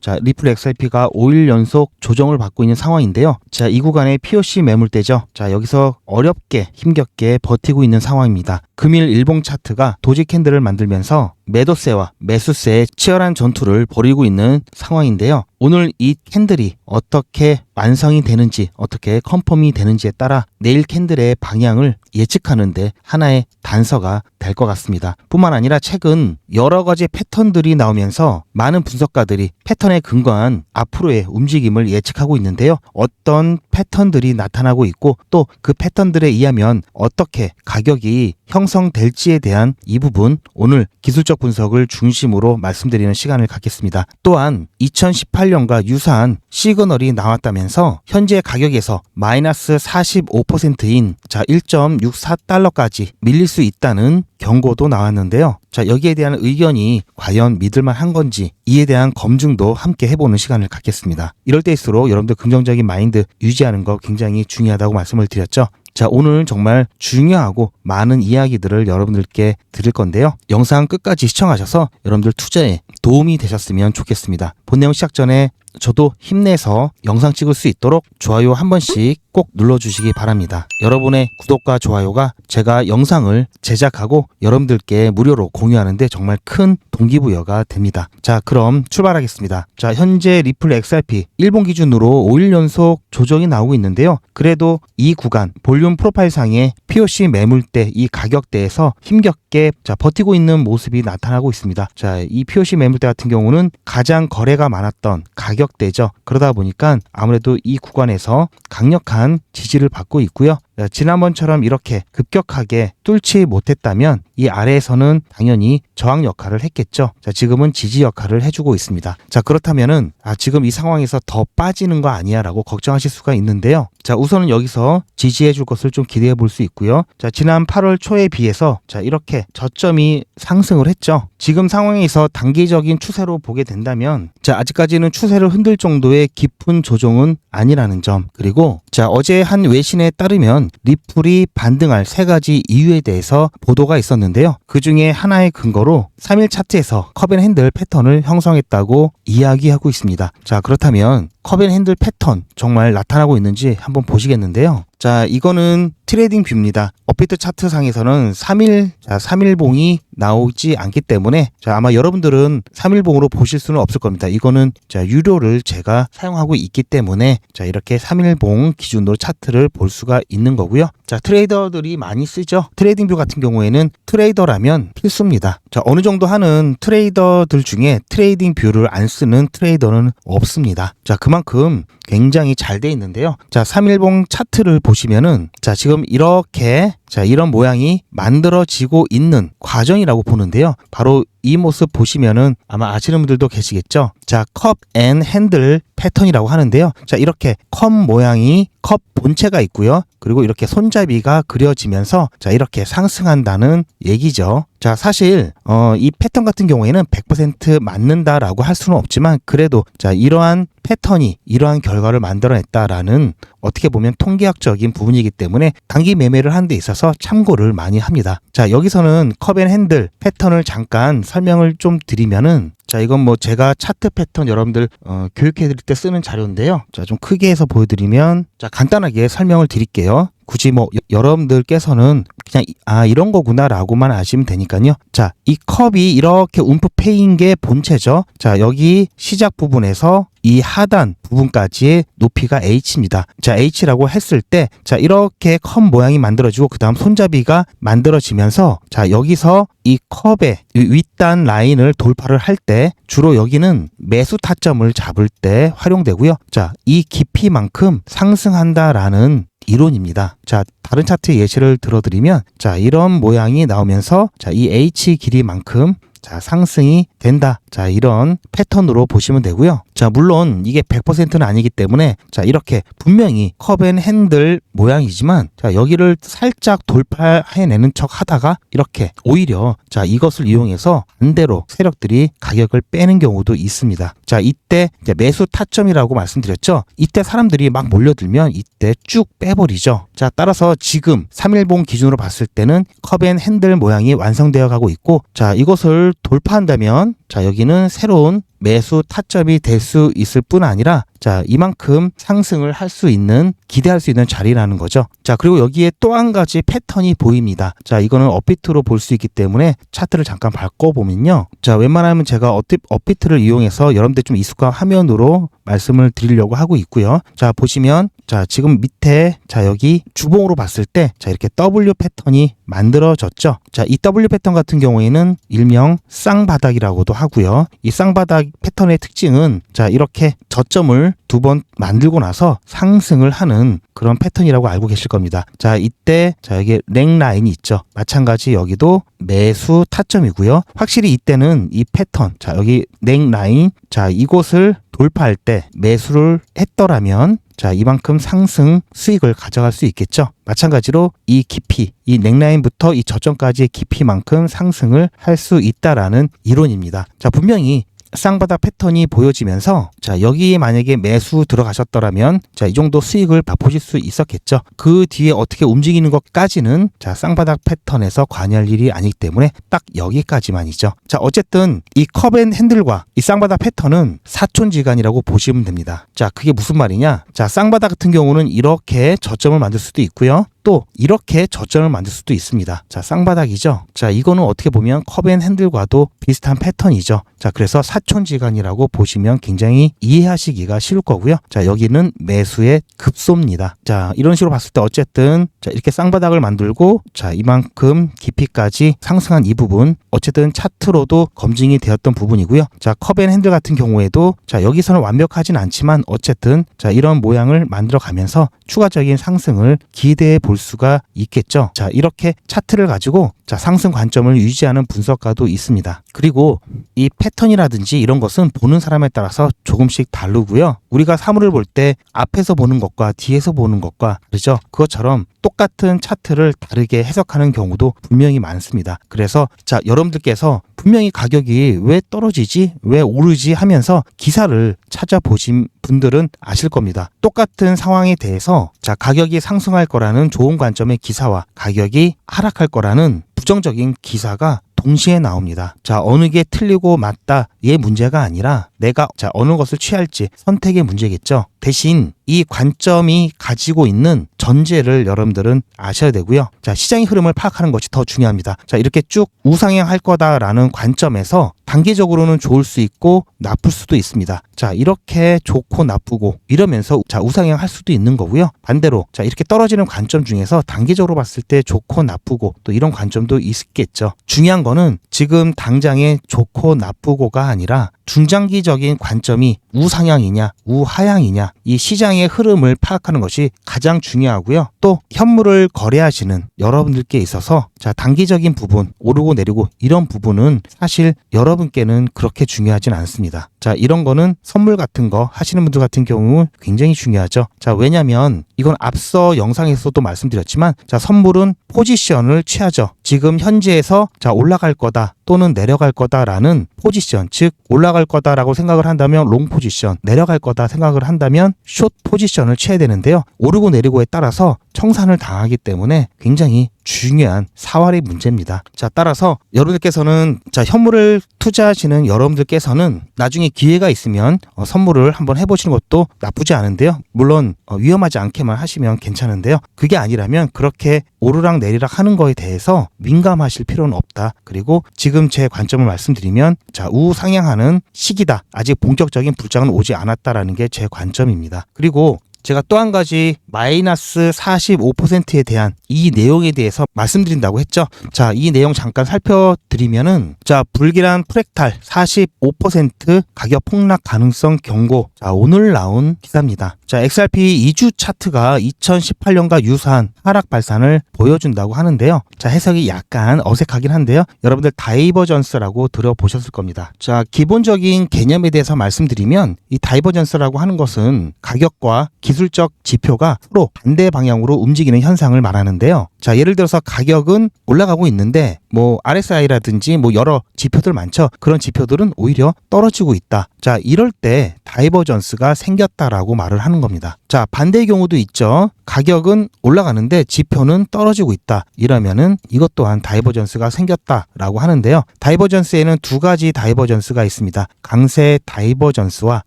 자, 리플 XRP가 5일 연속 조정을 받고 있는 상황인데요. 자, 이 구간의 POC 매물대죠. 자, 여기서 어렵게 힘겹게 버티고 있는 상황입니다. 금일 일봉 차트가 도지 캔들을 만들면서 매도세와 매수세의 치열한 전투를 벌이고 있는 상황인데요. 오늘 이 캔들이 어떻게 완성이 되는지, 어떻게 컨펌이 되는지에 따라 내일 캔들의 방향을 예측하는데 하나의 단서가 될 것 같습니다. 뿐만 아니라 최근 여러 가지 패턴들이 나오면서 많은 분석가들이 패턴에 근거한 앞으로의 움직임을 예측하고 있는데요. 어떤 패턴들이 나타나고 있고 또 그 패턴들에 의하면 어떻게 가격이 형성될지에 대한 이 부분 오늘 기술적 분석을 중심으로 말씀드리는 시간을 갖겠습니다. 또한 2018년과 유사한 시그널이 나왔다면서 현재 가격에서 마이너스 45%인 자 1.64달러까지 밀릴 수 있다는 경고도 나왔는데요. 자, 여기에 대한 의견이 과연 믿을만한 건지 이에 대한 검증도 함께 해보는 시간을 갖겠습니다. 이럴 때일수록 여러분들 긍정적인 마인드 유지하는 거 굉장히 중요하다고 말씀을 드렸죠. 자, 오늘 정말 중요하고 많은 이야기들을 여러분들께 드릴 건데요. 영상 끝까지 시청하셔서 여러분들 투자에 도움이 되셨으면 좋겠습니다. 본 내용 시작 전에 저도 힘내서 영상 찍을 수 있도록 좋아요 한 번씩 꼭 눌러주시기 바랍니다. 여러분의 구독과 좋아요가 제가 영상을 제작하고 여러분들께 무료로 공유하는데 정말 큰 동기부여가 됩니다. 자, 그럼 출발하겠습니다. 자, 현재 리플 XRP 일본 기준으로 5일 연속 조정이 나오고 있는데요. 그래도 이 구간 볼륨 프로파일상의 POC 매물대 이 가격대에서 힘겹게 버티고 있는 모습이 나타나고 있습니다. 자, 이 POC 매물대 같은 경우는 가장 거래가 많았던 가격대죠. 그러다 보니까 아무래도 이 구간에서 강력한 지지를 받고 있고요. 지난번처럼 이렇게 급격하게 뚫지 못했다면 이 아래에서는 당연히 저항 역할을 했겠죠. 자, 지금은 지지 역할을 해주고 있습니다. 자, 그렇다면은 지금 이 상황에서 더 빠지는 거 아니야 라고 걱정하실 수가 있는데요. 자, 우선은 여기서 지지해 줄 것을 좀 기대해 볼 수 있고요. 자, 지난 8월 초에 비해서 자, 이렇게 저점이 상승을 했죠. 지금 상황에서 단기적인 추세로 보게 된다면 자, 아직까지는 추세를 흔들 정도의 깊은 조정은 아니라는 점, 그리고 자, 어제 한 외신에 따르면 리플이 반등할 세 가지 이유에 대해서 보도가 있었는데요. 그 중에 하나의 근거로 3일 차트에서 컵앤핸들 패턴을 형성했다고 이야기하고 있습니다. 자, 그렇다면 컵앤핸들 패턴 정말 나타나고 있는지 한번 보시겠는데요. 자, 이거는 트레이딩 뷰입니다. 업비트 차트 상에서는 3일봉이 나오지 않기 때문에 자, 아마 여러분들은 3일봉으로 보실 수는 없을 겁니다. 이거는 자, 유료를 제가 사용하고 있기 때문에 자, 이렇게 3일봉 기준으로 차트를 볼 수가 있는 거고요. 자, 트레이더들이 많이 쓰죠. 트레이딩 뷰 같은 경우에는 트레이더라면 필수입니다. 자, 어느 정도 하는 트레이더들 중에 트레이딩 뷰를 안 쓰는 트레이더는 없습니다. 자, 그만큼 굉장히 잘 돼 있는데요. 자, 3일봉 차트를 보시면은 자, 지금 이렇게 자, 이런 모양이 만들어지고 있는 과정이라고 보는데요. 바로 이 모습 보시면은 아마 아시는 분들도 계시겠죠. 자, 컵 앤 핸들 패턴이라고 하는데요. 자, 이렇게 컵 모양이 컵 본체가 있고요. 그리고 이렇게 손잡이가 그려지면서 자, 이렇게 상승한다는 얘기죠. 자, 사실 이 패턴 같은 경우에는 100% 맞는다라고 할 수는 없지만 그래도 자, 이러한 패턴이 이러한 결과를 만들어냈다라는 어떻게 보면 통계학적인 부분이기 때문에 단기 매매를 하는 데 있어서 참고를 많이 합니다. 자, 여기서는 컵앤핸들 패턴을 잠깐 설명을 좀 드리면은 자, 이건 뭐 제가 차트 패턴 여러분들 교육해 드릴 때 쓰는 자료인데요. 자, 좀 크게 해서 보여드리면 자, 간단하게 설명을 드릴게요. 굳이 뭐 여러분들께서는 그냥 이런 거구나 라고만 아시면 되니까요. 자, 이 컵이 이렇게 움프 패인 게 본체죠. 자, 여기 시작 부분에서 이 하단 부분까지의 높이가 H입니다. 자, H라고 했을 때 자, 이렇게 컵 모양이 만들어지고 그 다음 손잡이가 만들어지면서 자, 여기서 이 컵의 윗단 라인을 돌파를 할 때 주로 여기는 매수 타점을 잡을 때 활용되고요. 자, 이 깊이만큼 상승한다라는 이론입니다. 자, 다른 차트 예시를 들어드리면 자, 이런 모양이 나오면서 자, 이 H 길이만큼 자, 상승이 된다. 자, 이런 패턴으로 보시면 되고요. 자, 물론 이게 100%는 아니기 때문에 자, 이렇게 분명히 컵앤핸들 모양이지만 자, 여기를 살짝 돌파해내는 척 하다가 이렇게 오히려 자, 이것을 이용해서 반대로 세력들이 가격을 빼는 경우도 있습니다. 자, 이때 이제 매수 타점이라고 말씀드렸죠. 이때 사람들이 막 몰려들면 이때 쭉 빼버리죠. 자, 따라서 지금 3일봉 기준으로 봤을 때는 컵앤핸들 모양이 완성되어 가고 있고 자, 이것을 돌파한다면 자, 여기 여기는 새로운 매수 타점이 될 수 있을 뿐 아니라 자, 이만큼 상승을 할 수 있는, 기대할 수 있는 자리라는 거죠. 자, 그리고 여기에 또 한 가지 패턴이 보입니다. 자, 이거는 업비트로 볼 수 있기 때문에 차트를 잠깐 바꿔보면요. 자, 웬만하면 제가 업비트를 이용해서 여러분들 좀 익숙한 화면으로 말씀을 드리려고 하고 있고요. 자, 보시면 자, 지금 밑에 자, 여기 주봉으로 봤을 때 자, 이렇게 W 패턴이 만들어졌죠. 자, 이 W 패턴 같은 경우에는 일명 쌍바닥이라고도 하고요. 이 쌍바닥 패턴의 특징은 자, 이렇게 저점을 두 번 만들고 나서 상승을 하는 그런 패턴이라고 알고 계실 겁니다. 자, 이때 자, 여기 넥라인이 있죠. 마찬가지 여기도 매수 타점이고요. 확실히 이때는 이 패턴, 자, 여기 넥라인, 자, 이곳을 돌파할 때 매수를 했더라면 자, 이만큼 상승 수익을 가져갈 수 있겠죠. 마찬가지로 이 깊이, 이 넥라인부터 이 저점까지의 깊이만큼 상승을 할 수 있다라는 이론입니다. 자, 분명히 쌍바닥 패턴이 보여지면서 자, 여기에 만약에 매수 들어가셨더라면 자, 이 정도 수익을 맛보실 수 있었겠죠. 그 뒤에 어떻게 움직이는 것까지는 자, 쌍바닥 패턴에서 관여할 일이 아니기 때문에 딱 여기까지만이죠. 자, 어쨌든 이 컵앤핸들과 이 쌍바닥 패턴은 사촌지간이라고 보시면 됩니다. 자, 그게 무슨 말이냐? 자, 쌍바닥 같은 경우는 이렇게 저점을 만들 수도 있고요. 또 이렇게 저점을 만들 수도 있습니다. 자, 쌍바닥이죠. 자, 이거는 어떻게 보면 컵앤핸들과도 비슷한 패턴이죠. 자, 그래서 사촌지간이라고 보시면 굉장히 이해하시기가 쉬울 거고요. 자, 여기는 매수의 급소입니다. 자, 이런 식으로 봤을 때 어쨌든 자, 이렇게 쌍바닥을 만들고 자, 이만큼 깊이까지 상승한 이 부분 어쨌든 차트로도 검증이 되었던 부분이고요. 자, 컵앤핸들 같은 경우에도 자, 여기서는 완벽하진 않지만 어쨌든 자, 이런 모양을 만들어 가면서 추가적인 상승을 기대해 볼 수가 있겠죠. 자, 이렇게 차트를 가지고 자, 상승 관점을 유지하는 분석가도 있습니다. 그리고 이 패턴이라든지 이런 것은 보는 사람에 따라서 조금씩 다르고요. 우리가 사물을 볼 때 앞에서 보는 것과 뒤에서 보는 것과 다르죠. 그것처럼 똑같은 차트를 다르게 해석하는 경우도 분명히 많습니다. 그래서 자, 여러분들께서 분명히 가격이 왜 떨어지지? 왜 오르지? 하면서 기사를 찾아보신 분들은 아실 겁니다. 똑같은 상황에 대해서 자, 가격이 상승할 거라는 좋은 관점의 기사와 가격이 하락할 거라는 부정적인 기사가 동시에 나옵니다. 자, 어느 게 틀리고 맞다의 문제가 아니라 내가 자, 어느 것을 취할지 선택의 문제겠죠. 대신 이 관점이 가지고 있는 전제를 여러분들은 아셔야 되고요. 자, 시장의 흐름을 파악하는 것이 더 중요합니다. 자, 이렇게 쭉 우상향할 거다라는 관점에서 단기적으로는 좋을 수 있고 나쁠 수도 있습니다. 자, 이렇게 좋고 나쁘고 이러면서 자, 우상향할 수도 있는 거고요. 반대로 자, 이렇게 떨어지는 관점 중에서 단기적으로 봤을 때 좋고 나쁘고 또 이런 관점도 있겠죠. 중요한 거는 지금 당장에 좋고 나쁘고가 아니라 중장기적인 관점이 우상향이냐 우하향이냐 이 시장의 흐름을 파악하는 것이 가장 중요하고요. 또 현물을 거래하시는 여러분들께 있어서 자, 단기적인 부분 오르고 내리고 이런 부분은 사실 여러분께는 그렇게 중요하진 않습니다. 자, 이런 거는 선물 같은 거 하시는 분들 같은 경우 굉장히 중요하죠. 자, 왜냐면 이건 앞서 영상에서도 말씀드렸지만 자, 선물은 포지션을 취하죠. 지금 현재에서 자, 올라갈 거다 또는 내려갈 거다라는 포지션, 즉 올라갈 거다라고 생각을 한다면 롱 포지션, 내려갈 거다 생각을 한다면 숏 포지션을 취해야 되는데요. 오르고 내리고에 따라서 청산을 당하기 때문에 굉장히 중요한 사활의 문제입니다. 자, 따라서 여러분들께서는 자, 현물을 투자하시는 여러분들께서는 나중에 기회가 있으면 선물을 한번 해보시는 것도 나쁘지 않은데요. 물론 위험하지 않게만 하시면 괜찮은데요. 그게 아니라면 그렇게 오르락 내리락 하는 거에 대해서 민감하실 필요는 없다. 그리고 지금 제 관점을 말씀드리면 자, 우상향하는 시기다. 아직 본격적인 불장은 오지 않았다라는 게 제 관점입니다. 그리고 제가 또 한 가지 마이너스 45%에 대한 이 내용에 대해서 말씀드린다고 했죠. 자, 이 내용 잠깐 살펴드리면은 자, 불길한 프랙탈 45% 가격 폭락 가능성 경고. 자, 오늘 나온 기사입니다. 자, XRP 2주 차트가 2018년과 유사한 하락 발산을 보여준다고 하는데요. 자, 해석이 약간 어색하긴 한데요. 여러분들 다이버전스라고 들어보셨을 겁니다. 자, 기본적인 개념에 대해서 말씀드리면 이 다이버전스라고 하는 것은 가격과 기술적 지표가 서로 반대 방향으로 움직이는 현상을 말하는데요. 자, 예를 들어서 가격은 올라가고 있는데 뭐 RSI라든지 뭐 여러 지표들 많죠. 그런 지표들은 오히려 떨어지고 있다. 자, 이럴 때 다이버전스가 생겼다라고 말을 하는 겁니다. 자, 반대의 경우도 있죠. 가격은 올라가는데 지표는 떨어지고 있다. 이러면은 이것 또한 다이버전스가 생겼다라고 하는데요. 다이버전스에는 두 가지 다이버전스가 있습니다. 강세 다이버전스와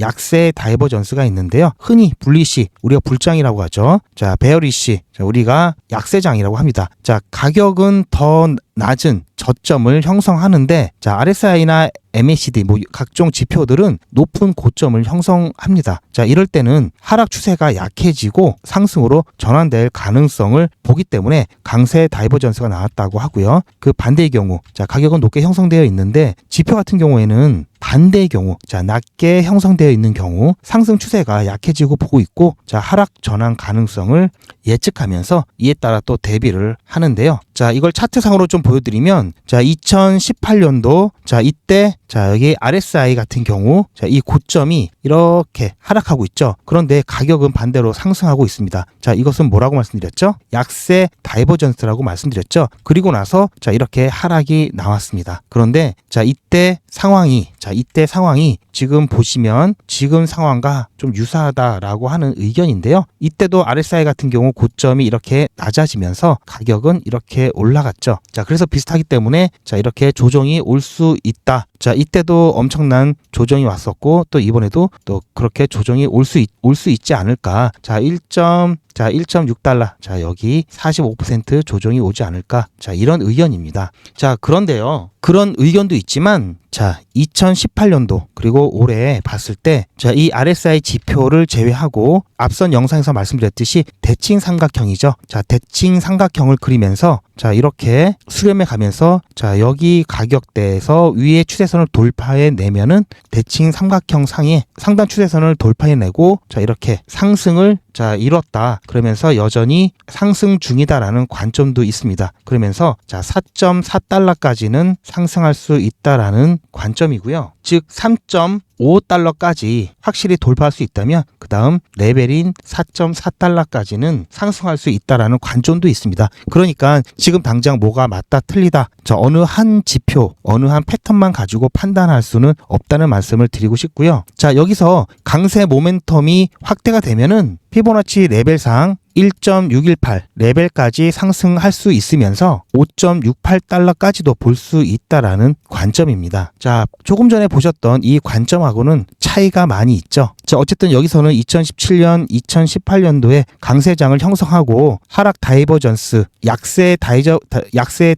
약세 다이버전스가 있는데요. 흔히 불리시, 우리가 불장이라고 하죠. 자, 베어리시, 우리가 약세장이라고 합니다. 자, 가격은 더 낮은 저점을 형성하는데, 자, RSI나 MACD 뭐 각종 지표들은 높은 고점을 형성합니다. 자, 이럴 때는 하락 추세가 약해지고 상승으로 전환될 가능성을 보기 때문에 강세 다이버전스가 나왔다고 하고요. 그 반대의 경우, 자, 가격은 높게 형성되어 있는데 지표 같은 경우에는 반대의 경우, 자, 낮게 형성되어 있는 경우 상승 추세가 약해지고 보고 있고, 자, 하락 전환 가능성을 예측하면서 이에 따라 또 대비를 하는데요. 자, 이걸 차트상으로 좀 보여드리면, 자, 2018년도, 자, 이때, 자, 여기 RSI 같은 경우, 자, 이 고점이 이렇게 하락하고 있죠. 그런데 가격은 반대로 상승하고 있습니다. 자, 이것은 뭐라고 말씀드렸죠? 약세 다이버전스라고 말씀드렸죠. 그리고 나서, 자, 이렇게 하락이 나왔습니다. 그런데, 자, 이때 상황이 지금 보시면 지금 상황과 좀 유사하다라고 하는 의견인데요. 이때도 RSI 같은 경우 고점이 이렇게 낮아지면서 가격은 이렇게 올라갔죠. 자, 그래서 비슷하기 때문에, 자, 이렇게 조정이 올 수 있다. 자, 이때도 엄청난 조정이 왔었고, 또 이번에도 또 그렇게 조정이 올 수 있지 않을까. 자, 1.6달러. 자, 여기 45% 조정이 오지 않을까. 자, 이런 의견입니다. 자, 그런데요. 그런 의견도 있지만, 자, 2018년도 그리고 올해 봤을 때, 자, 이 RSI 지표를 제외하고 앞선 영상에서 말씀드렸듯이 대칭 삼각형이죠. 자, 대칭 삼각형을 그리면서, 자, 이렇게 수렴해 가면서, 자, 여기 가격대에서 위에 추세선을 돌파해 내면은 대칭 삼각형 상에 상단 추세선을 돌파해 내고, 자, 이렇게 상승을, 자, 이뤘다. 그러면서 여전히 상승 중이다라는 관점도 있습니다. 그러면서, 자, 4.4달러까지는 상승할 수 있다라는 관점이고요. 즉 3.5달러까지 확실히 돌파할 수 있다면 그 다음 레벨인 4.4달러까지는 상승할 수 있다라는 관점도 있습니다. 그러니까 지금 당장 뭐가 맞다 틀리다, 저 어느 한 지표, 어느 한 패턴만 가지고 판단할 수는 없다는 말씀을 드리고 싶고요. 자, 여기서 강세 모멘텀이 확대가 되면은 피보나치 레벨상 1.618 레벨까지 상승할 수 있으면서 5.68달러까지도 볼 수 있다라는 관점입니다. 자, 조금 전에 보셨던 이 관점하고는 차이가 많이 있죠. 자, 어쨌든 여기서는 2017년, 2018년도에 강세장을 형성하고 하락 다이버전스, 약세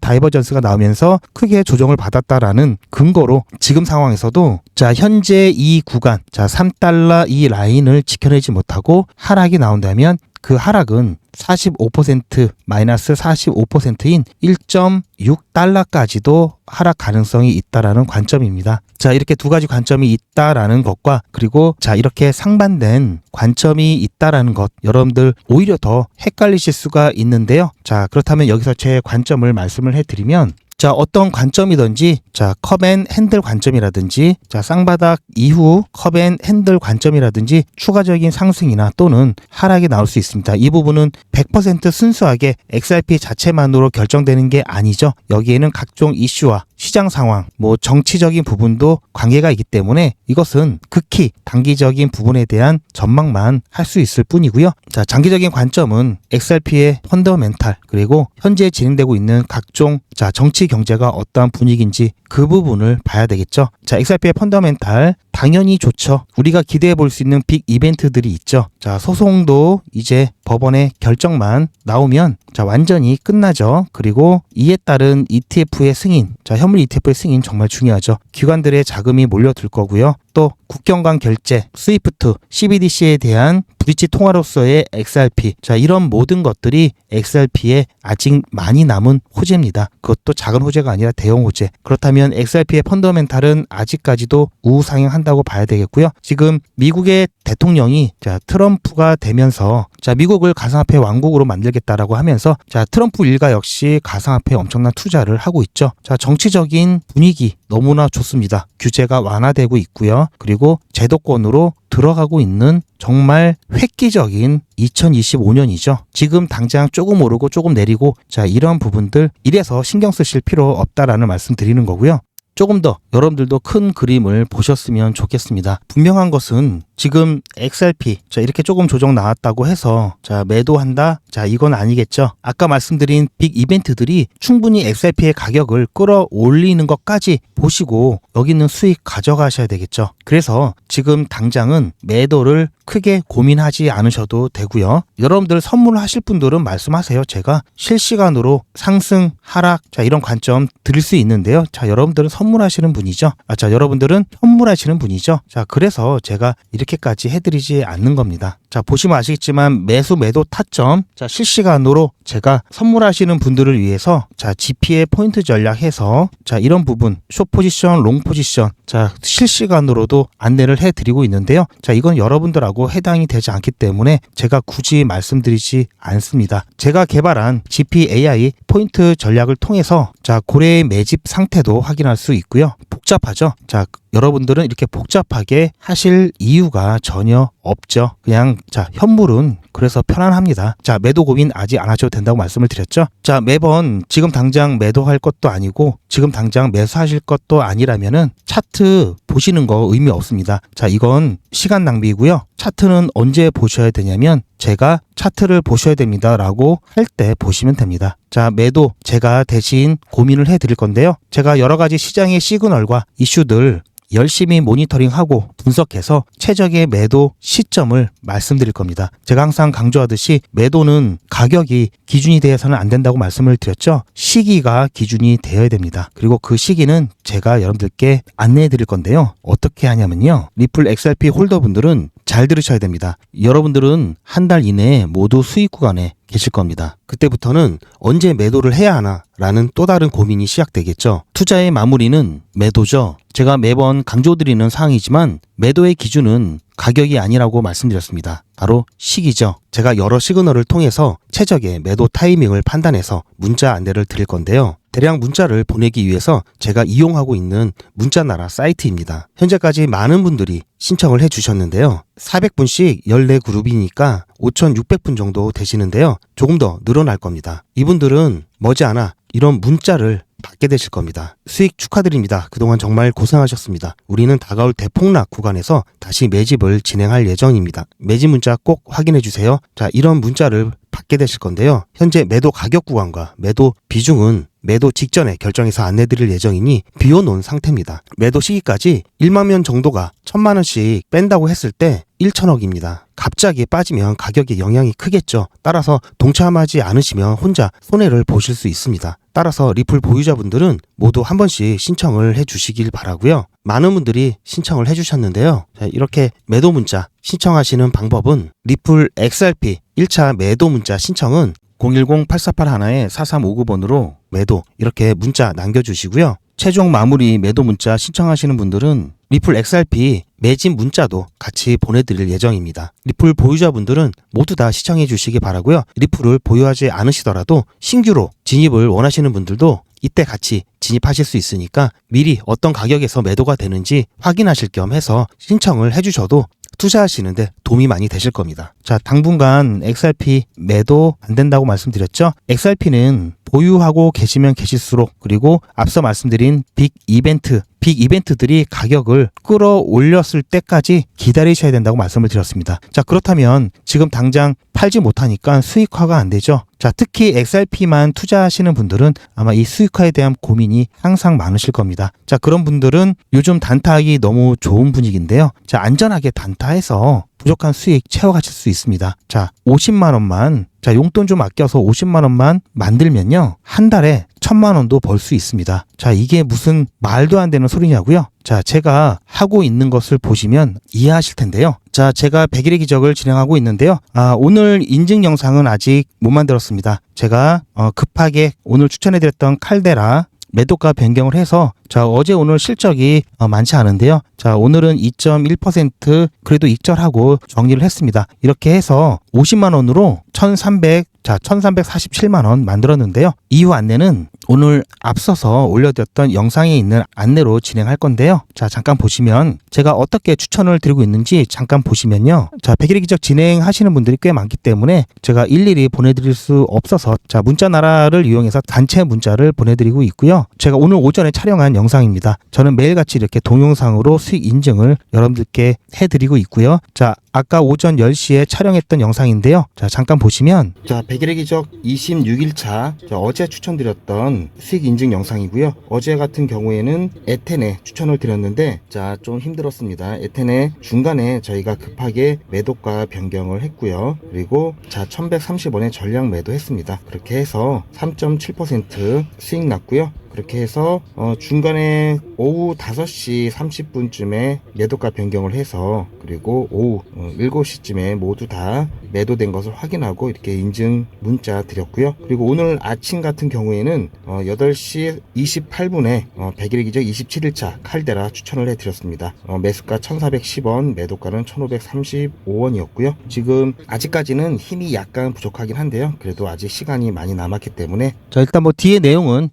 다이버전스가 나오면서 크게 조정을 받았다라는 근거로 지금 상황에서도, 자, 현재 이 구간, 자, 3달러 이 라인을 지켜내지 못하고 하락이 나온다면 그 하락은 45% 마이너스 45%인 1.6달러까지도 하락 가능성이 있다라는 관점입니다. 자, 이렇게 두 가지 관점이 있다라는 것과, 그리고 자, 이렇게 상반된 관점이 있다라는 것, 여러분들 오히려 더 헷갈리실 수가 있는데요. 자, 그렇다면 여기서 제 관점을 말씀을 해드리면, 자, 어떤 관점이든지, 자, 컵앤 핸들 관점이라든지, 자, 쌍바닥 이후 컵앤 핸들 관점이라든지 추가적인 상승이나 또는 하락이 나올 수 있습니다. 이 부분은 100% 순수하게 XRP 자체만으로 결정되는 게 아니죠. 여기에는 각종 이슈와 시장 상황, 뭐 정치적인 부분도 관계가 있기 때문에 이것은 극히 단기적인 부분에 대한 전망만 할 수 있을 뿐이고요. 자, 장기적인 관점은 XRP의 펀더멘탈, 그리고 현재 진행되고 있는 각종, 자, 정치 경제가 어떠한 분위기인지 그 부분을 봐야 되겠죠. 자, XRP의 펀더멘탈 당연히 좋죠. 우리가 기대해 볼 수 있는 빅 이벤트들이 있죠. 자, 소송도 이제 법원의 결정만 나오면, 자, 완전히 끝나죠. 그리고 이에 따른 ETF의 승인, 자, 현물 ETF의 승인 정말 중요하죠. 기관들의 자금이 몰려들 거고요. 또 국경 간 결제, 스위프트, CBDC에 대한 브릿지 통화로서의 XRP, 자, 이런 모든 것들이 XRP에 아직 많이 남은 호재입니다. 그것도 작은 호재가 아니라 대형 호재. 그렇다면 XRP의 펀더멘탈은 아직까지도 우상향한다고 봐야 되겠고요. 지금 미국의 대통령이, 자, 트럼프가 되면서, 자, 미국을 가상화폐 왕국으로 만들겠다라고 하면서, 자, 트럼프 일가 역시 가상화폐에 엄청난 투자를 하고 있죠. 자, 정치적인 분위기 너무나 좋습니다. 규제가 완화되고 있고요. 있죠. 그리고 제도권으로 들어가고 있는 정말 획기적인 2025년이죠. 지금 당장 조금 오르고 조금 내리고 자 이런 부분들 이래서 신경 쓰실 필요 없다라는 말씀 드리는 거고요. 조금 더 여러분들도 큰 그림을 보셨으면 좋겠습니다. 분명한 것은 지금 XRP 자 이렇게 조금 조정 나왔다고 해서 자 매도한다 자 이건 아니겠죠. 아까 말씀드린 빅 이벤트들이 충분히 XRP의 가격을 끌어올리는 것까지 보시고 여기 있는 수익 가져가셔야 되겠죠. 그래서 지금 당장은 매도를 크게 고민하지 않으셔도 되고요. 여러분들 선물하실 분들은 말씀하세요. 제가 실시간으로 상승 하락 자 이런 관점 드릴 수 있는데요. 자 여러분들은 선물하시는 분이죠. 자 여러분들은 현물하시는 분이죠. 자 그래서 제가 이렇게까지 해드리지 않는 겁니다. 자 보시면 아시겠지만 매수 매도 타점 자 실시간으로 제가 선물하시는 분들을 위해서 자 GP의 포인트 전략해서 자 이런 부분 숏 포지션 롱 포지션 자 실시간으로도 안내를 해드리고 있는데요. 자 이건 여러분들하고 해당이 되지 않기 때문에 제가 굳이 말씀드리지 않습니다. 제가 개발한 GP AI 포인트 전략을 통해서 자 고래의 매집 상태도 확인할 수 있고요. 복잡하죠. 자 여러분들은 이렇게 복잡하게 하실 이유가 전혀 없죠. 그냥 자 현물은 그래서 편안합니다. 자 매도 고민 아직 안 하셔도 된다고 말씀을 드렸죠. 자 매번 지금 당장 매도할 것도 아니고 지금 당장 매수하실 것도 아니라면은 차트 보시는 거 의미 없습니다. 자 이건 시간 낭비이고요. 차트는 언제 보셔야 되냐면 제가 차트를 보셔야 됩니다 라고 할 때 보시면 됩니다. 자 매도 제가 대신 고민을 해 드릴 건데요. 제가 여러 가지 시장의 시그널과 이슈들 열심히 모니터링하고 분석해서 최적의 매도 시점을 말씀드릴 겁니다. 제가 항상 강조하듯이 매도는 가격이 기준이 되어서는 안 된다고 말씀을 드렸죠. 시기가 기준이 되어야 됩니다. 그리고 그 시기는 제가 여러분들께 안내해 드릴 건데요. 어떻게 하냐면요. 리플 XRP 홀더분들은 잘 들으셔야 됩니다. 여러분들은 한 달 이내에 모두 수익 구간에 계실 겁니다. 그때부터는 언제 매도를 해야 하나 라는 또 다른 고민이 시작되겠죠. 투자의 마무리는 매도죠. 제가 매번 강조드리는 사항이지만 매도의 기준은 가격이 아니라고 말씀드렸습니다. 바로 시기죠. 제가 여러 시그널을 통해서 최적의 매도 타이밍을 판단해서 문자 안내를 드릴 건데요. 대량 문자를 보내기 위해서 제가 이용하고 있는 문자나라 사이트입니다. 현재까지 많은 분들이 신청을 해주셨는데요. 400분씩 14그룹이니까 5,600분 정도 되시는데요. 조금 더 늘어날 겁니다. 이분들은 머지않아 이런 문자를 받게 되실 겁니다. 수익 축하드립니다. 그동안 정말 고생하셨습니다. 우리는 다가올 대폭락 구간에서 다시 매집을 진행할 예정입니다. 매집 문자 꼭 확인해 주세요. 자, 이런 문자를 받게 되실 건데요. 현재 매도 가격 구간과 매도 비중은 매도 직전에 결정해서 안내드릴 예정이니 비워놓은 상태입니다. 매도 시기까지 1만 명 정도가 1,000만 원씩 뺀다고 했을 때 1,000억입니다. 갑자기 빠지면 가격에 영향이 크겠죠. 따라서 동참하지 않으시면 혼자 손해를 보실 수 있습니다. 따라서 리플 보유자분들은 모두 한 번씩 신청을 해주시길 바라고요. 많은 분들이 신청을 해주셨는데요. 자, 이렇게 매도 문자 신청하시는 방법은 리플 XRP 1차 매도 문자 신청은 010-8481-4359번으로 매도 이렇게 문자 남겨주시고요. 최종 마무리 매도 문자 신청하시는 분들은 리플 XRP 매집 문자도 같이 보내드릴 예정입니다. 리플 보유자분들은 모두 다 시청해 주시기 바라고요. 리플을 보유하지 않으시더라도 신규로 진입을 원하시는 분들도 이때 같이 진입하실 수 있으니까 미리 어떤 가격에서 매도가 되는지 확인하실 겸 해서 신청을 해주셔도 투자하시는데 도움이 많이 되실 겁니다. 자, 당분간 XRP 매도 안 된다고 말씀드렸죠? XRP는 보유하고 계시면 계실수록 그리고 앞서 말씀드린 빅 이벤트들이 가격을 끌어올렸을 때까지 기다리셔야 된다고 말씀을 드렸습니다. 자, 그렇다면 지금 당장 팔지 못하니까 수익화가 안 되죠. 자, 특히 XRP만 투자하시는 분들은 아마 이 수익화에 대한 고민이 항상 많으실 겁니다. 자, 그런 분들은 요즘 단타하기 너무 좋은 분위기인데요. 자, 안전하게 단타해서 부족한 수익 채워가실 수 있습니다. 자, 50만 원만 자, 용돈 좀 아껴서 50만 원만 만들면요. 한 달에 1,000만 원도 벌 수 있습니다. 자, 이게 무슨 말도 안 되는 소리냐고요? 자, 제가 하고 있는 것을 보시면 이해하실 텐데요. 자, 제가 100일의 기적을 진행하고 있는데요. 오늘 인증 영상은 아직 못 만들었습니다. 제가 급하게 오늘 추천해드렸던 칼데라 매도가 변경을 해서 자, 어제 오늘 실적이 많지 않은데요. 자, 오늘은 2.1% 그래도 익절하고 정리를 했습니다. 이렇게 해서 50만 원으로 1,347만 원 만들었는데요. 이후 안내는 오늘 앞서서 올려드렸던 영상에 있는 안내로 진행할 건데요. 자, 잠깐 보시면 제가 어떻게 추천을 드리고 있는지 잠깐 보시면요. 자, 100일의 기적 진행하시는 분들이 꽤 많기 때문에 제가 일일이 보내드릴 수 없어서 자, 문자나라를 이용해서 단체 문자를 보내드리고 있고요. 제가 오늘 오전에 촬영한 영상입니다. 저는 매일같이 이렇게 동영상으로 수익 인증을 여러분들께 해드리고 있고요. 자, 아까 오전 10시에 촬영했던 영상인데요. 자, 잠깐 보시면 자, 100일의 기적 26일차 어제 추천드렸던 수익 인증 영상이고요. 어제 같은 경우에는 에텐에 추천을 드렸는데 자, 좀 힘들었습니다. 에텐에 중간에 저희가 급하게 매도가 변경을 했고요. 그리고 자, 1130원에 전량 매도했습니다. 그렇게 해서 3.7% 수익 났고요. 그렇게 해서 중간에 오후 5시 30분쯤에 매도가 변경을 해서 그리고 오후 7시쯤에 모두 다 매도된 것을 확인하고 이렇게 인증 문자 드렸고요. 그리고 오늘 아침 같은 경우에는 8시 28분에 100일의 기적 27일차 칼데라 추천을 해드렸습니다. 매수가 1410원, 매도가는 1535원이었고요. 지금 아직까지는 힘이 약간 부족하긴 한데요. 그래도 아직 시간이 많이 남았기 때문에 자, 일단 뭐 뒤에 내용은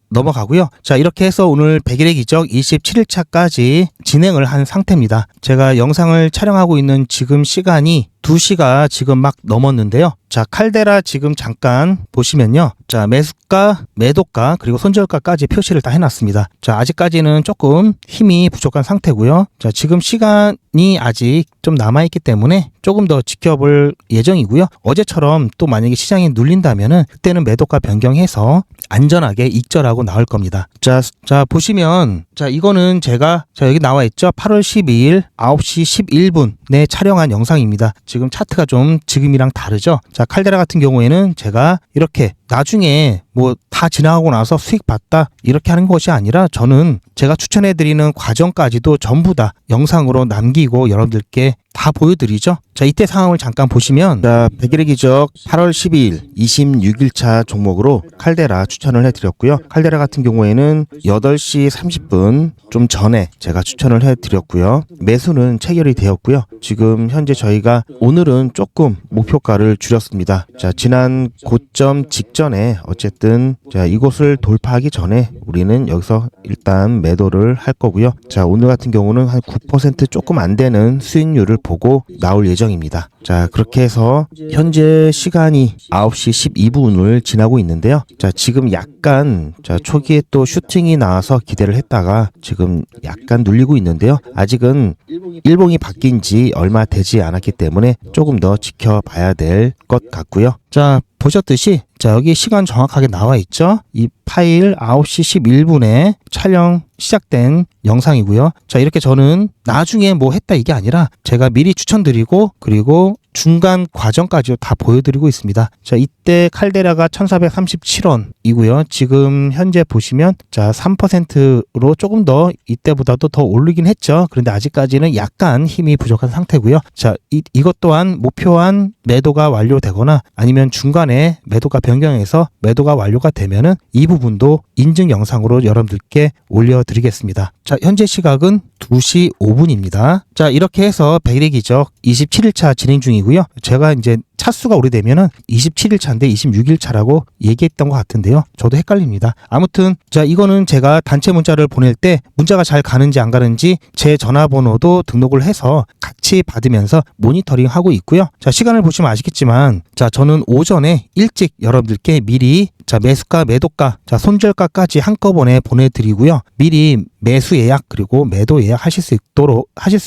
넘어가고요. 자, 이렇게 해서 오늘 100일의 기적 27일차까지 진행을 한 상태입니다. 제가 영상을 촬영하고 있는 지금 시간이 2시가 지금 막 넘었는데요. 자, 칼데라 지금 잠깐 보시면요. 자, 매수가, 매도가, 그리고 손절가까지 표시를 다 해놨습니다. 자, 아직까지는 조금 힘이 부족한 상태고요. 자, 지금 시간이 아직 좀 남아있기 때문에 조금 더 지켜볼 예정이고요. 어제처럼 또 만약에 시장이 눌린다면은 그때는 매도가 변경해서 안전하게 익절하고 나올 겁니다. 자, 보시면 자, 이거는 제가 자, 여기 나와 있죠. 8월 12일 9시 11분에 촬영한 영상입니다. 지금 차트가 좀 지금이랑 다르죠. 자, 칼데라 같은 경우에는 제가 이렇게 나중에 뭐 다 지나가고 나서 수익 봤다 이렇게 하는 것이 아니라 저는 제가 추천해드리는 과정까지도 전부 다 영상으로 남기고 여러분들께 다 보여드리죠. 자, 이때 상황을 잠깐 보시면 자, 100일의 기적 8월 12일 26일차 종목으로 칼데라 추천을 해드렸고요. 칼데라 같은 경우에는 8시 30분 좀 전에 제가 추천을 해드렸고요. 매수는 체결이 되었고요. 지금 현재 저희가 오늘은 조금 목표가를 줄였습니다. 자, 지난 고점 직전에 어쨌든 자, 이곳을 돌파하기 전에 우리는 여기서 일단 매도를 할 거고요. 자, 오늘 같은 경우는 한 9% 조금 안 되는 수익률을 보고 나올 예정입니다. 자, 그렇게 해서 현재 시간이 9시 12분을 지나고 있는데요. 자, 지금 약간 자, 초기에 또 슈팅이 나와서 기대를 했다가 지금 약간 눌리고 있는데요. 아직은 일봉이 바뀐 지 얼마 되지 않았기 때문에 조금 더 지켜봐야 될 것 같고요. 자, 보셨듯이 자, 여기 시간 정확하게 나와 있죠. 이 파일 9시 11분에 촬영 시작된 영상이고요. 자, 이렇게 저는 나중에 뭐 했다 이게 아니라 제가 미리 추천드리고 그리고 중간 과정까지 다 보여드리고 있습니다. 자, 이때 칼데라가 1437원이고요. 지금 현재 보시면 자, 3%로 조금 더 이때보다도 더 오르긴 했죠. 그런데 아직까지는 약간 힘이 부족한 상태고요. 자, 이것 또한 목표한 매도가 완료되거나 아니면 중간에 매도가 변경해서 매도가 완료가 되면은 이 부분도 인증 영상으로 여러분들께 올려드리겠습니다. 자, 현재 시각은 2시 5분입니다. 자, 이렇게 해서 100일의 기적 27일차 진행 중이고요. 제가 이제 차수가 오래되면은 27일차인데 26일차라고 얘기했던 것 같은데요. 저도 헷갈립니다. 아무튼 자, 이거는 제가 단체 문자를 보낼 때 문자가 잘 가는지 안 가는지 제 전화번호도 등록을 해서 같이 받으면서 모니터링 하고 있고요. 자, 시간을 보시면 아시겠지만 자, 저는 오전에 일찍 여러분들께 미리 자, 매수가, 매도가, 자, 손절가까지 한꺼번에 보내드리고요. 미리 매수 예약 그리고 매도 예약 하실 수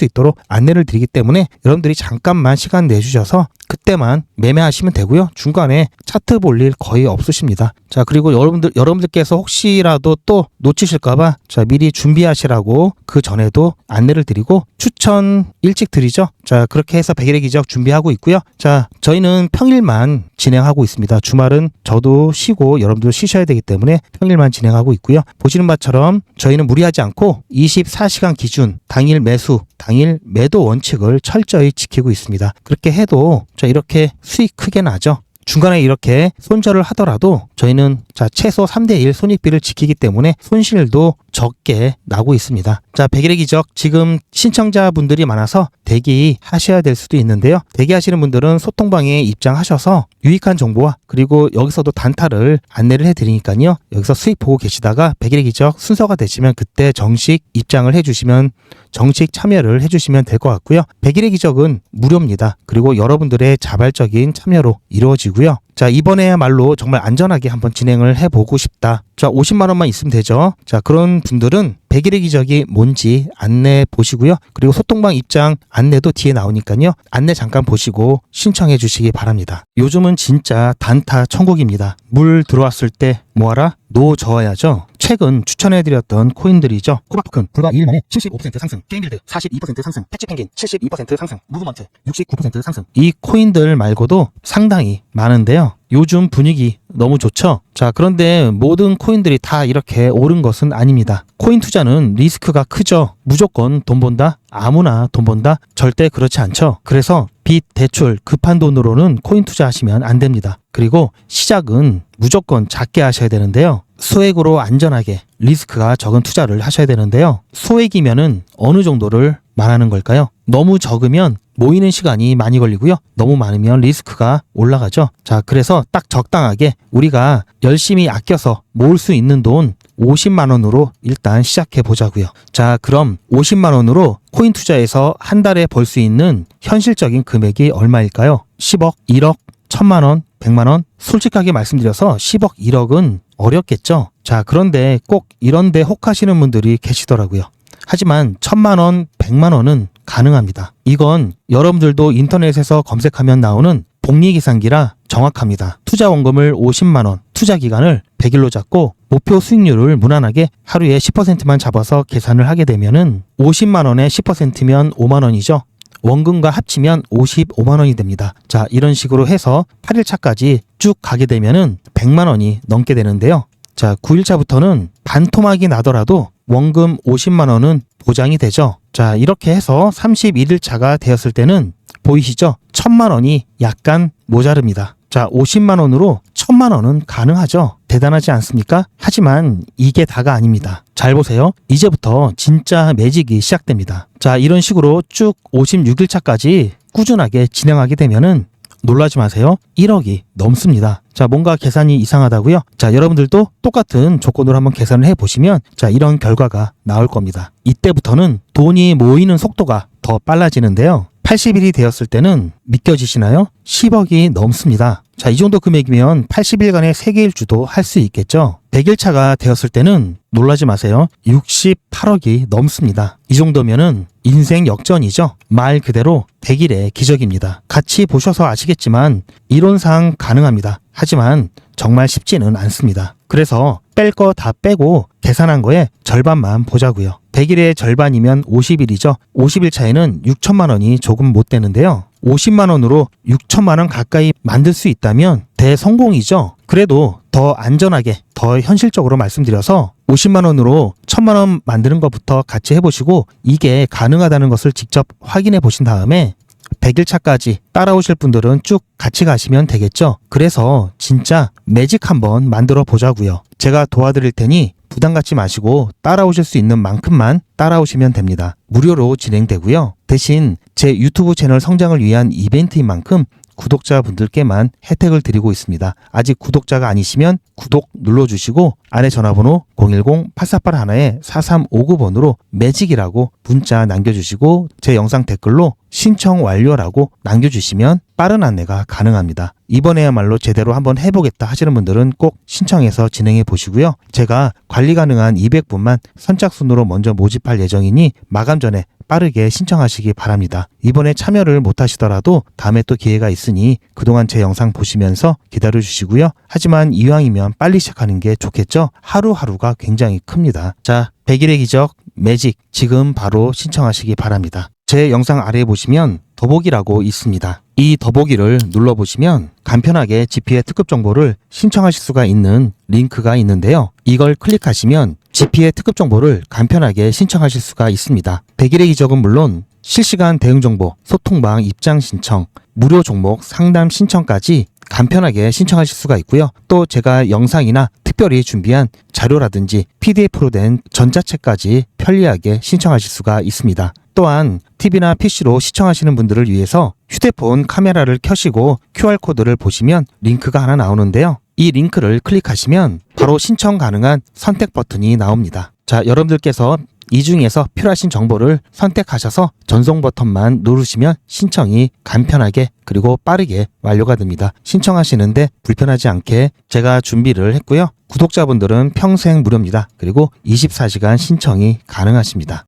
있도록 안내를 드리기 때문에 여러분들이 잠깐만 시간 내주셔서 그때만 매매하시면 되고요. 중간에 차트 볼 일 거의 없으십니다. 자, 그리고 여러분들께서 혹시라도 또 놓치실까봐 자, 미리 준비하시라고 그 전에도 안내를 드리고 추천 일찍 드리죠. 자, 그렇게 해서 100일의 기적 준비하고 있고요. 자, 저희는 평일만 진행하고 있습니다. 주말은 저도 쉬고 여러분도 쉬셔야 되기 때문에 평일만 진행하고 있고요. 보시는 바처럼 저희는 무리하지 않고 24시간 기준 당일 매수, 당일 매도 원칙을 철저히 지키고 있습니다. 그렇게 해도 자, 이렇게 수익 크게 나죠. 중간에 이렇게 손절을 하더라도 저희는 자, 최소 3대1 손익비를 지키기 때문에 손실도 적게 나오고 있습니다. 자, 100일의 기적 지금 신청자분들이 많아서 대기하셔야 될 수도 있는데요. 대기하시는 분들은 소통방에 입장하셔서 유익한 정보와 그리고 여기서도 단타를 안내를 해드리니까요. 여기서 수익 보고 계시다가 100일의 기적 순서가 되시면 그때 정식 입장을 해주시면 정식 참여를 해주시면 될 것 같고요. 100일의 기적은 무료입니다. 그리고 여러분들의 자발적인 참여로 이루어지고요. 자, 이번에야말로 정말 안전하게 한번 진행을 해보고 싶다. 자, 50만 원만 있으면 되죠. 자, 그런 분들은 100일의 기적이 뭔지 안내 보시고요. 그리고 소통방 입장 안내도 뒤에 나오니까요. 안내 잠깐 보시고 신청해 주시기 바랍니다. 요즘은 진짜 단타 천국입니다. 물 들어왔을 때 뭐하라? 노 저어야죠. 최근 추천해드렸던 코인들이죠. 코바토큰 불과 2일 만에 75% 상승, 게임빌드 42% 상승, 패치펭귄 72% 상승, 무브먼트 69% 상승. 이 코인들 말고도 상당히 많은데요. 요즘 분위기 너무 좋죠? 자, 그런데 모든 코인들이 다 이렇게 오른 것은 아닙니다. 코인 투자는 리스크가 크죠. 무조건 돈 번다? 아무나 돈 번다? 절대 그렇지 않죠. 그래서 빚, 대출, 급한 돈으로는 코인 투자하시면 안 됩니다. 그리고 시작은 무조건 작게 하셔야 되는데요. 소액으로 안전하게 리스크가 적은 투자를 하셔야 되는데요. 소액이면은 어느 정도를 말하는 걸까요? 너무 적으면 모이는 시간이 많이 걸리고요. 너무 많으면 리스크가 올라가죠. 자, 그래서 딱 적당하게 우리가 열심히 아껴서 모을 수 있는 돈 50만 원으로 일단 시작해 보자고요. 자, 그럼 50만 원으로 코인 투자에서 한 달에 벌 수 있는 현실적인 금액이 얼마일까요? 10억, 1억, 1000만 원, 100만 원? 솔직하게 말씀드려서 10억, 1억은 어렵겠죠. 자, 그런데 꼭 이런데 혹하시는 분들이 계시더라고요. 하지만 1000만 원, 100만 원은 가능합니다. 이건 여러분들도 인터넷에서 검색하면 나오는 복리계산기라 정확합니다. 투자 원금을 50만 원, 투자 기간을 100일로 잡고 목표 수익률을 무난하게 하루에 10%만 잡아서 계산을 하게 되면은 50만 원에 10%면 5만 원이죠. 원금과 합치면 55만 원이 됩니다. 자, 이런 식으로 해서 8일차까지 쭉 가게 되면은 100만 원이 넘게 되는데요. 자, 9일차부터는 반토막이 나더라도 원금 50만 원은 보장이 되죠. 자, 이렇게 해서 31일차가 되었을 때는 보이시죠? 1000만 원이 약간 모자릅니다. 자, 50만 원으로 1000만 원은 가능하죠. 대단하지 않습니까? 하지만 이게 다가 아닙니다. 잘 보세요. 이제부터 진짜 매직이 시작됩니다. 자, 이런 식으로 쭉 56일차까지 꾸준하게 진행하게 되면은 놀라지 마세요. 1억이 넘습니다. 자, 뭔가 계산이 이상하다고요? 자, 여러분들도 똑같은 조건으로 한번 계산을 해보시면 자, 이런 결과가 나올 겁니다. 이때부터는 돈이 모이는 속도가 더 빨라지는데요. 80일이 되었을 때는 믿겨지시나요? 10억이 넘습니다. 자, 이 정도 금액이면 80일간의 세계일주도 할 수 있겠죠. 100일차가 되었을 때는 놀라지 마세요. 68억이 넘습니다. 이 정도면은 인생 역전이죠. 말 그대로 100일의 기적입니다. 같이 보셔서 아시겠지만 이론상 가능합니다. 하지만 정말 쉽지는 않습니다. 그래서 뺄 거 다 빼고 계산한 거에 절반만 보자고요. 100일의 절반이면 50일이죠. 50일 차에는 6천만 원이 조금 못 되는데요. 50만 원으로 6천만 원 가까이 만들 수 있다면 대성공이죠. 그래도 더 안전하게, 더 현실적으로 말씀드려서 50만 원으로 1000만 원 만드는 것부터 같이 해보시고 이게 가능하다는 것을 직접 확인해 보신 다음에 100일 차까지 따라오실 분들은 쭉 같이 가시면 되겠죠. 그래서 진짜 매직 한번 만들어 보자고요. 제가 도와드릴 테니 부담 갖지 마시고 따라오실 수 있는 만큼만 따라오시면 됩니다. 무료로 진행되고요. 대신 제 유튜브 채널 성장을 위한 이벤트인 만큼 구독자분들께만 혜택을 드리고 있습니다. 아직 구독자가 아니시면 구독 눌러주시고 안에 전화번호 010-8481-4359번으로 매직이라고 문자 남겨주시고 제 영상 댓글로 신청 완료라고 남겨주시면 빠른 안내가 가능합니다. 이번에야말로 제대로 한번 해보겠다 하시는 분들은 꼭 신청해서 진행해 보시고요. 제가 관리 가능한 200분만 선착순으로 먼저 모집할 예정이니 마감 전에 빠르게 신청하시기 바랍니다. 이번에 참여를 못하시더라도 다음에 또 기회가 있으니 그동안 제 영상 보시면서 기다려주시고요. 하지만 이왕이면 빨리 시작하는 게 좋겠죠? 하루하루가 굉장히 큽니다. 자, 100일의 기적 매직 지금 바로 신청하시기 바랍니다. 제 영상 아래에 보시면 더보기라고 있습니다. 이 더보기를 눌러보시면 간편하게 GP의 특급 정보를 신청하실 수가 있는 링크가 있는데요. 이걸 클릭하시면 GP의 특급 정보를 간편하게 신청하실 수가 있습니다. 100일의 기적은 물론 실시간 대응 정보, 소통방 입장 신청, 무료 종목 상담 신청까지 간편하게 신청하실 수가 있고요. 또 제가 영상이나 특별히 준비한 자료라든지 PDF로 된 전자책까지 편리하게 신청하실 수가 있습니다. 또한 TV나 PC로 시청하시는 분들을 위해서 휴대폰 카메라를 켜시고 QR코드를 보시면 링크가 하나 나오는데요. 이 링크를 클릭하시면 바로 신청 가능한 선택 버튼이 나옵니다. 자, 여러분들께서 이 중에서 필요하신 정보를 선택하셔서 전송 버튼만 누르시면 신청이 간편하게 그리고 빠르게 완료가 됩니다. 신청하시는데 불편하지 않게 제가 준비를 했고요. 구독자분들은 평생 무료입니다. 그리고 24시간 신청이 가능하십니다.